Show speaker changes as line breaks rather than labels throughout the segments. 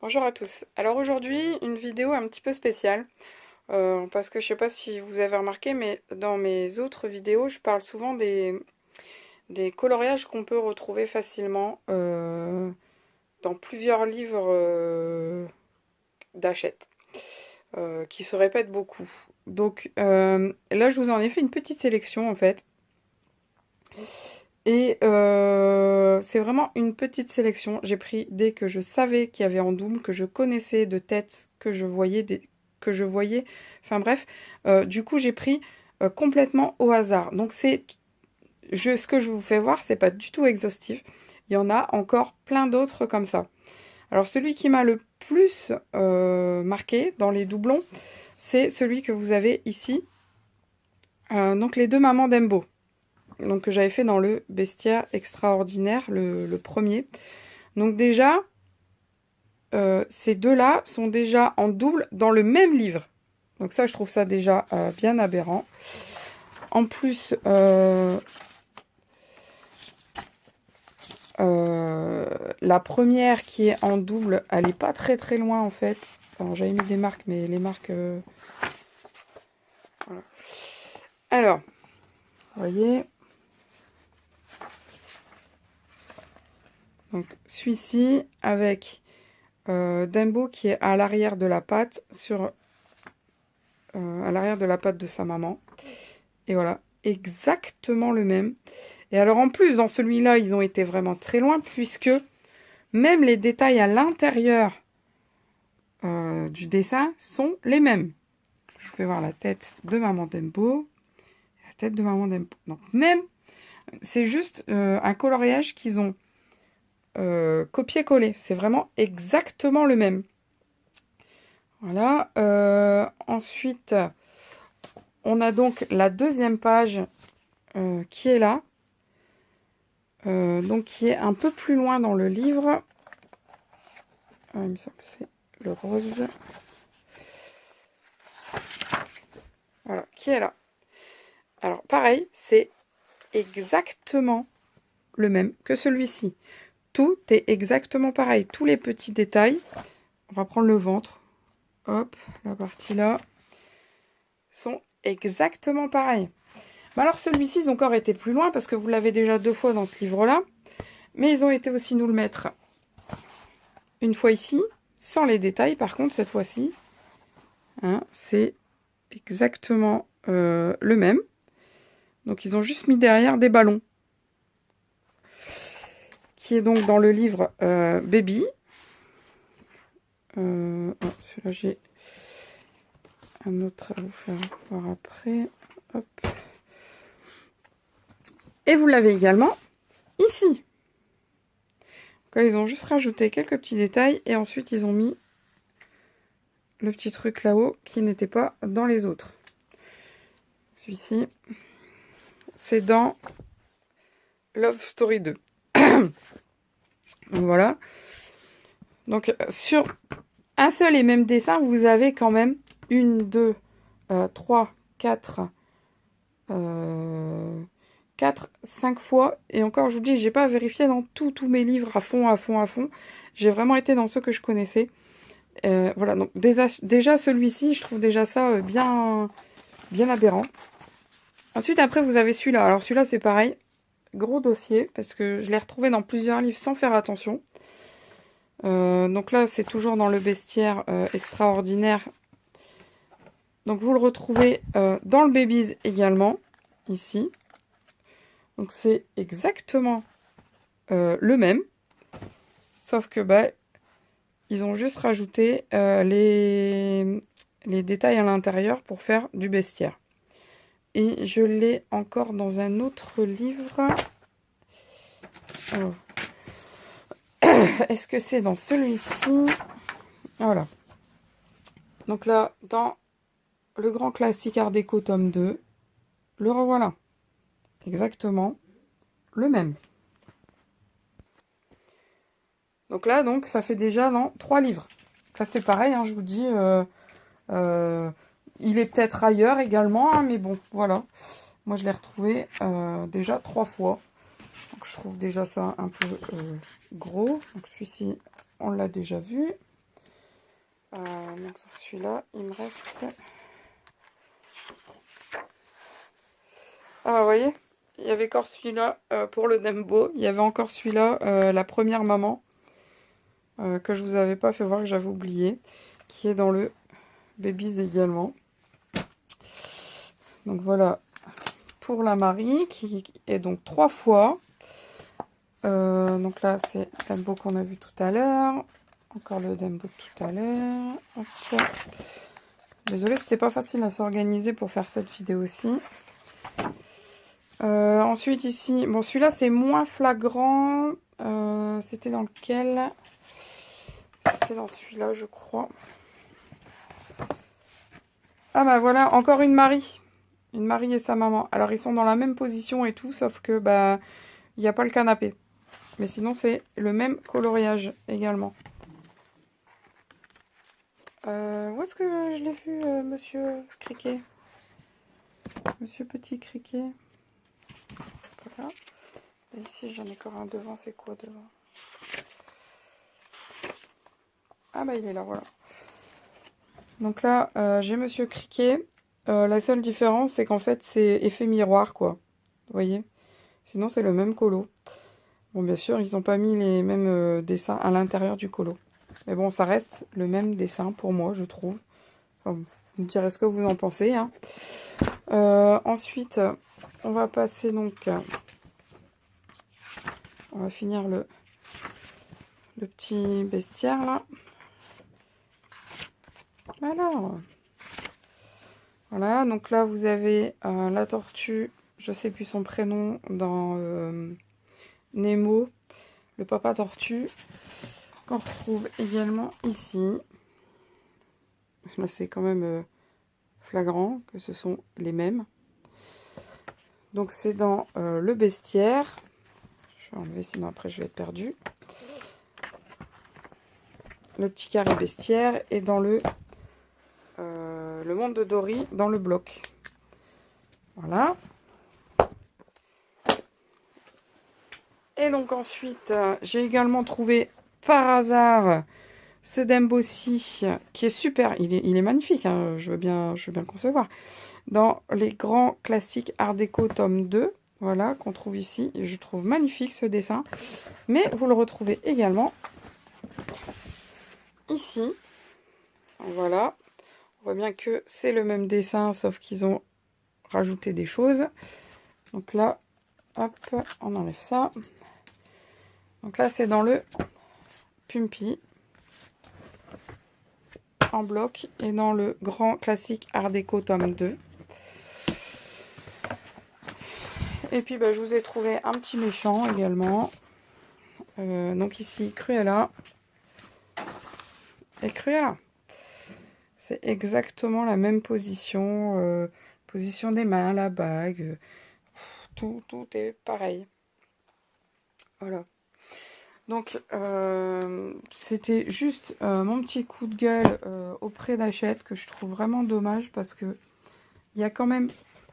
Bonjour à tous. Alors aujourd'hui, une vidéo un petit peu spéciale, parce que je sais pas si vous avez remarqué, mais dans mes autres vidéos, je parle souvent des coloriages qu'on peut retrouver facilement dans plusieurs livres d'Hachette, qui se répètent beaucoup. Donc là, je vous en ai fait une petite sélection en fait. Et c'est vraiment une petite sélection. J'ai pris des que je savais qu'il y avait en double, que je connaissais de tête, que je voyais. Enfin bref, du coup j'ai pris complètement au hasard. Donc ce que je vous fais voir, c'est pas du tout exhaustif. Il y en a encore plein d'autres comme ça. Alors celui qui m'a le plus marqué dans les doublons, c'est celui que vous avez ici. Donc les deux mamans d'Embo. Donc que j'avais fait dans le bestiaire extraordinaire, le premier. Donc déjà, ces deux-là sont déjà en double dans le même livre. Donc ça, je trouve ça déjà bien aberrant. En plus, la première qui est en double, elle n'est pas très très loin en fait. Alors j'avais mis des marques, mais les marques... voilà. Alors, vous voyez... Donc celui-ci avec Dembo qui est à l'arrière de la patte, à l'arrière de la patte de sa maman. Et voilà, exactement le même. Et alors en plus, dans celui-là, ils ont été vraiment très loin, puisque même les détails à l'intérieur du dessin sont les mêmes. Je vous fais voir la tête de maman Dembo, la tête de maman Dembo. Donc même, c'est juste un coloriage qu'ils ont copié-collé. C'est vraiment exactement le même. Voilà. Ensuite, on a donc la deuxième page qui est là. Donc qui est un peu plus loin dans le livre. Il me semble que c'est le rose. Voilà, qui est là. Alors pareil, c'est exactement le même que celui-ci. Tout est exactement pareil. Tous les petits détails. On va prendre le ventre. Hop, la partie là. Sont exactement pareils. Mais alors celui-ci, ils ont encore été plus loin parce que vous l'avez déjà 2 fois dans ce livre-là. Mais ils ont été aussi nous le mettre une fois ici, sans les détails par contre cette fois-ci. Hein, c'est exactement le même. Donc ils ont juste mis derrière des ballons. Qui est donc dans le livre Baby. Celui-là j'ai un autre à vous faire voir après. Hop. Et vous l'avez également ici. Donc là, ils ont juste rajouté quelques petits détails et ensuite ils ont mis le petit truc là-haut qui n'était pas dans les autres. Celui-ci, c'est dans Love Story 2. Donc voilà. Donc sur un seul et même dessin, vous avez quand même 1, 2, 3, 4, 5 fois. Et encore, je vous dis, j'ai pas vérifié dans tous mes livres à fond. J'ai vraiment été dans ceux que je connaissais. Voilà, donc déjà celui-ci, je trouve déjà ça bien aberrant. Ensuite, après, vous avez celui-là. Alors celui-là, c'est pareil. Gros dossier, parce que je l'ai retrouvé dans plusieurs livres sans faire attention. Donc là, c'est toujours dans le bestiaire extraordinaire. Donc vous le retrouvez dans le Babies également, ici. Donc c'est exactement le même. Sauf que ils ont juste rajouté les détails à l'intérieur pour faire du bestiaire. Et je l'ai encore dans un autre livre. Alors, est-ce que c'est dans celui-ci? Voilà. Donc là, dans le grand classique Art déco tome 2, le revoilà. Exactement le même. Donc là, ça fait déjà dans 3 livres. Là, c'est pareil, hein, je vous dis, il est peut-être ailleurs également, hein, mais bon, voilà. Moi, je l'ai retrouvé déjà 3 fois. Donc, je trouve déjà ça un peu gros. Donc, celui-ci, on l'a déjà vu. Donc sur celui-là, il me reste... Ah bah, vous voyez, il y avait encore celui-là pour le Dembo. Il y avait encore celui-là, la première maman, que je vous avais pas fait voir, que j'avais oublié, qui est dans le Babies également. Donc voilà, pour la Marie, qui est donc 3 fois. Donc là, c'est le Dembo qu'on a vu tout à l'heure. Encore le Dembo de tout à l'heure. Désolée, c'était pas facile à s'organiser pour faire cette vidéo-ci. Ensuite ici, bon celui-là c'est moins flagrant. C'était dans lequel? C'était dans celui-là je crois. Ah bah voilà, encore une Marie. Une Marie et sa maman. Alors ils sont dans la même position et tout, sauf que bah il n'y a pas le canapé. Mais sinon c'est le même coloriage également. Où est-ce que je l'ai vu, monsieur Criquet? Monsieur Petit Criquet. C'est pas là. Et ici j'en ai encore un devant, c'est quoi devant? Ah bah il est là, voilà. Donc là, j'ai Monsieur Criquet. La seule différence, c'est qu'en fait, c'est effet miroir, quoi. Vous voyez? Sinon, c'est le même colo. Bon, bien sûr, ils n'ont pas mis les mêmes dessins à l'intérieur du colo. Mais bon, ça reste le même dessin pour moi, je trouve. Enfin, vous me direz ce que vous en pensez, hein. Ensuite, on va passer donc... on va finir le petit bestiaire, là. Alors... Voilà, donc là vous avez la tortue, je sais plus son prénom, dans Nemo, le papa tortue, qu'on retrouve également ici. Là c'est quand même flagrant que ce sont les mêmes. Donc c'est dans le bestiaire. Je vais enlever sinon après je vais être perdue. Le petit carré bestiaire et dans le monde de Dory dans le bloc. Voilà. Et donc ensuite, j'ai également trouvé par hasard ce Dembossi qui est super. Il est magnifique, hein, je veux bien concevoir. Dans les grands classiques Art déco tome 2, voilà, qu'on trouve ici. Et je trouve magnifique ce dessin. Mais vous le retrouvez également ici. Voilà. On voit bien que c'est le même dessin, sauf qu'ils ont rajouté des choses. Donc là, hop, on enlève ça. Donc là, c'est dans le Pumpy en bloc et dans le grand classique Art déco tome 2. Et puis, bah, je vous ai trouvé un petit méchant également. Donc ici, Cruella. Et Cruella. C'est exactement la même position. Position des mains, la bague. Tout est pareil. Voilà. Donc, c'était juste mon petit coup de gueule auprès d'Hachette que je trouve vraiment dommage parce que il y a quand même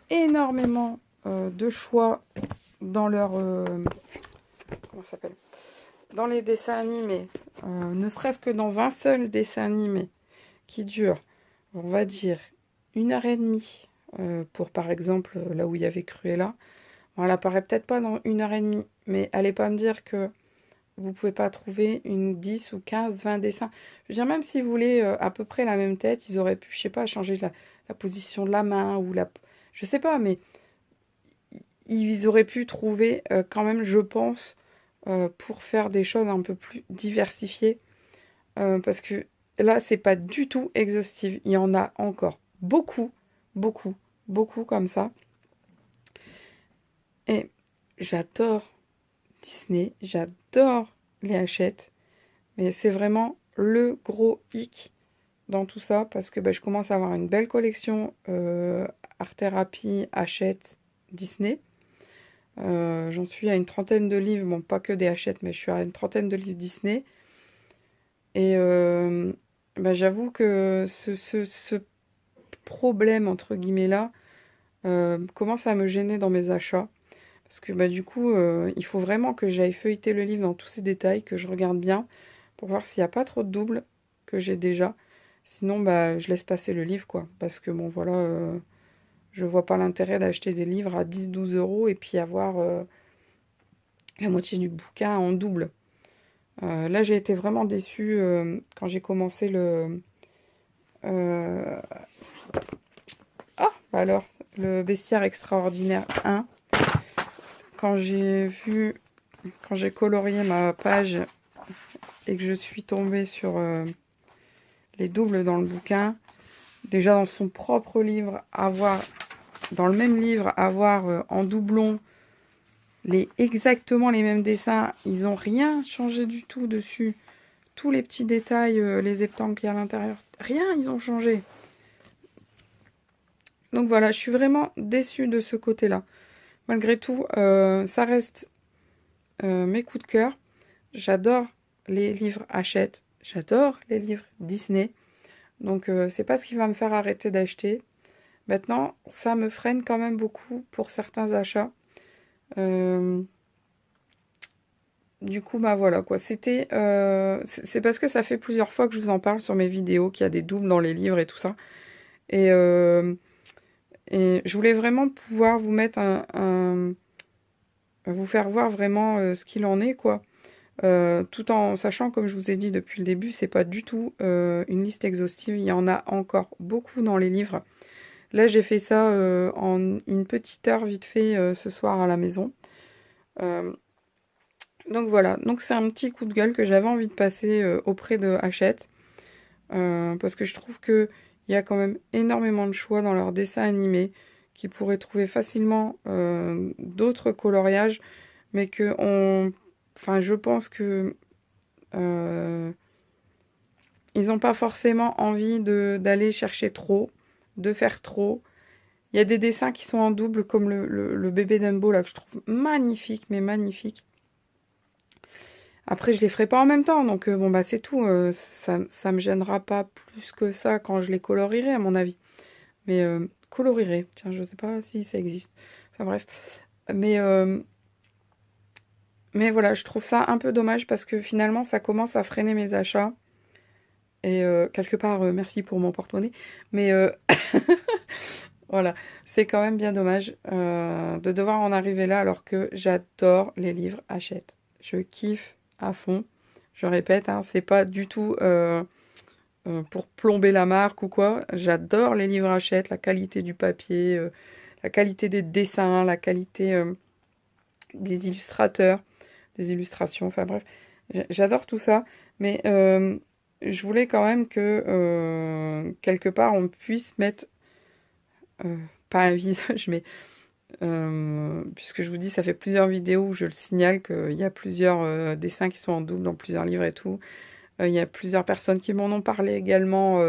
énormément de choix dans leur... comment ça s'appelle? Dans les dessins animés. Ne serait-ce que dans un seul dessin animé qui dure, on va dire, 1h30 pour, par exemple, là où il y avait Cruella. Bon, elle apparaît peut-être pas dans 1h30, mais allez pas me dire que vous pouvez pas trouver une 10 ou 15, 20 dessins. Je veux dire, même si vous voulez à peu près la même tête, ils auraient pu, je sais pas, changer la position de la main ou la... Je sais pas, mais ils auraient pu trouver quand même, je pense, pour faire des choses un peu plus diversifiées. Parce que là, c'est pas du tout exhaustif. Il y en a encore beaucoup, beaucoup, beaucoup comme ça. Et j'adore Disney, j'adore les Hachette, mais c'est vraiment le gros hic dans tout ça parce que bah, je commence à avoir une belle collection Art Thérapie, Hachette, Disney. J'en suis à une trentaine de livres, bon pas que des Hachette, mais je suis à une trentaine de livres Disney. Et bah, j'avoue que ce problème entre guillemets là commence à me gêner dans mes achats. Parce que bah, du coup, il faut vraiment que j'aille feuilleter le livre dans tous ses détails, que je regarde bien, pour voir s'il n'y a pas trop de doubles que j'ai déjà. Sinon, bah, je laisse passer le livre, quoi. Parce que, bon, voilà, je vois pas l'intérêt d'acheter des livres à 10-12 € et puis avoir la moitié du bouquin en double. Là, j'ai été vraiment déçue quand j'ai commencé le... euh, Ah, bah alors, le Bestiaire extraordinaire 1. Quand j'ai colorié ma page et que je suis tombée sur les doubles dans le bouquin, déjà dans son propre livre, dans le même livre, avoir en doublon exactement les mêmes dessins, ils n'ont rien changé du tout dessus. Tous les petits détails, les heptangles qu'il y a à l'intérieur, rien, ils ont changé. Donc voilà, je suis vraiment déçue de ce côté-là. Malgré tout, ça reste mes coups de cœur. J'adore les livres Hachette, j'adore les livres Disney. Donc c'est pas ce qui va me faire arrêter d'acheter. Maintenant, ça me freine quand même beaucoup pour certains achats. Du coup, bah voilà quoi. C'est parce que ça fait plusieurs fois que je vous en parle sur mes vidéos qu'il y a des doubles dans les livres et tout ça. Et je voulais vraiment pouvoir vous mettre vous faire voir vraiment ce qu'il en est quoi. Tout en sachant, comme je vous ai dit depuis le début, c'est pas du tout une liste exhaustive. Il y en a encore beaucoup dans les livres. Là, j'ai fait ça en une petite heure vite fait ce soir à la maison. Donc voilà, donc c'est un petit coup de gueule que j'avais envie de passer auprès de Hachette. Parce que je trouve qu'il y a quand même énormément de choix dans leurs dessins animés, qui pourraient trouver facilement d'autres coloriages, mais enfin, je pense que ils n'ont pas forcément envie d'aller chercher trop, de faire trop. Il y a des dessins qui sont en double, comme le bébé Dumbo, là, que je trouve magnifique, mais magnifique. Après, je les ferai pas en même temps, donc bon, bah c'est tout. Ça me gênera pas plus que ça quand je les colorierai, à mon avis. Mais colorierai, tiens, je sais pas si ça existe. Enfin bref. Mais, mais voilà, je trouve ça un peu dommage parce que finalement, ça commence à freiner mes achats. Et quelque part, merci pour mon porte-monnaie. Mais voilà, c'est quand même bien dommage de devoir en arriver là alors que j'adore les livres Hachette. Je kiffe à fond. Je répète, hein, c'est pas du tout pour plomber la marque ou quoi. J'adore les livres Hachette, la qualité du papier, la qualité des dessins, la qualité des illustrateurs, des illustrations, enfin bref. J'adore tout ça, mais je voulais quand même que quelque part on puisse mettre pas un visage, mais puisque je vous dis, ça fait plusieurs vidéos où je le signale qu'il y a plusieurs dessins qui sont en double dans plusieurs livres et tout. Il y a plusieurs personnes qui m'en ont parlé également,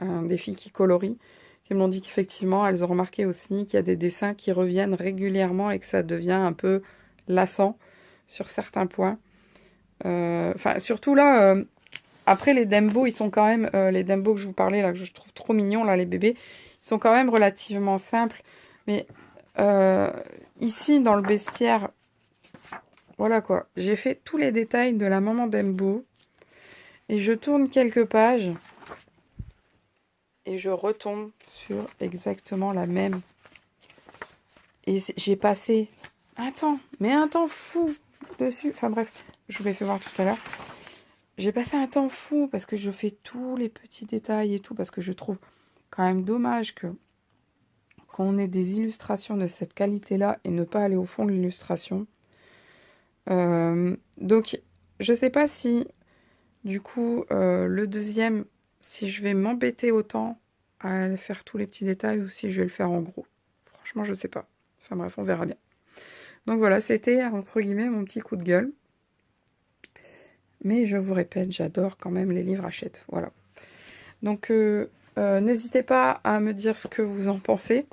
des filles qui colorient, qui m'ont dit qu'effectivement, elles ont remarqué aussi qu'il y a des dessins qui reviennent régulièrement et que ça devient un peu lassant sur certains points. Enfin, surtout là, après les Dumbo, ils sont quand même, les Dumbo que je vous parlais, là, que je trouve trop mignons, là, les bébés, ils sont quand même relativement simples. Mais ici, dans le bestiaire, voilà quoi, j'ai fait tous les détails de la maman Dumbo. Et je tourne quelques pages. Et je retombe sur exactement la même. Et j'ai passé un temps fou dessus. Enfin bref, je vous l'ai fait voir tout à l'heure. J'ai passé un temps fou parce que je fais tous les petits détails et tout. Parce que je trouve quand même dommage qu'on ait des illustrations de cette qualité-là et ne pas aller au fond de l'illustration. Donc, je sais pas si, du coup, le deuxième, si je vais m'embêter autant à faire tous les petits détails ou si je vais le faire en gros. Franchement, je sais pas. Enfin bref, on verra bien. Donc voilà, c'était, entre guillemets, mon petit coup de gueule. Mais je vous répète, j'adore quand même les livres Hachette. Voilà. Donc, n'hésitez pas à me dire ce que vous en pensez.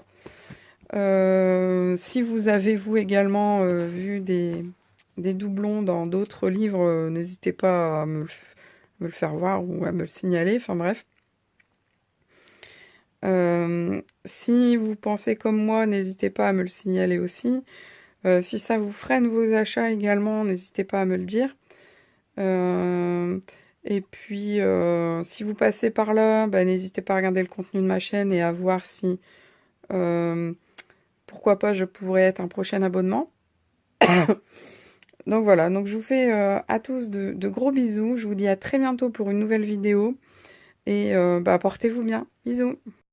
Si vous avez, vous également, vu des doublons dans d'autres livres, n'hésitez pas à me le faire voir ou à me le signaler. Enfin bref. Si vous pensez comme moi, n'hésitez pas à me le signaler aussi. Si ça vous freine vos achats également, n'hésitez pas à me le dire. Et puis, si vous passez par là, bah, n'hésitez pas à regarder le contenu de ma chaîne et à voir si, euh, pourquoi pas, je pourrais être un prochain abonnement. Donc voilà, donc je vous fais à tous de gros bisous. Je vous dis à très bientôt pour une nouvelle vidéo. Et bah, portez-vous bien. Bisous.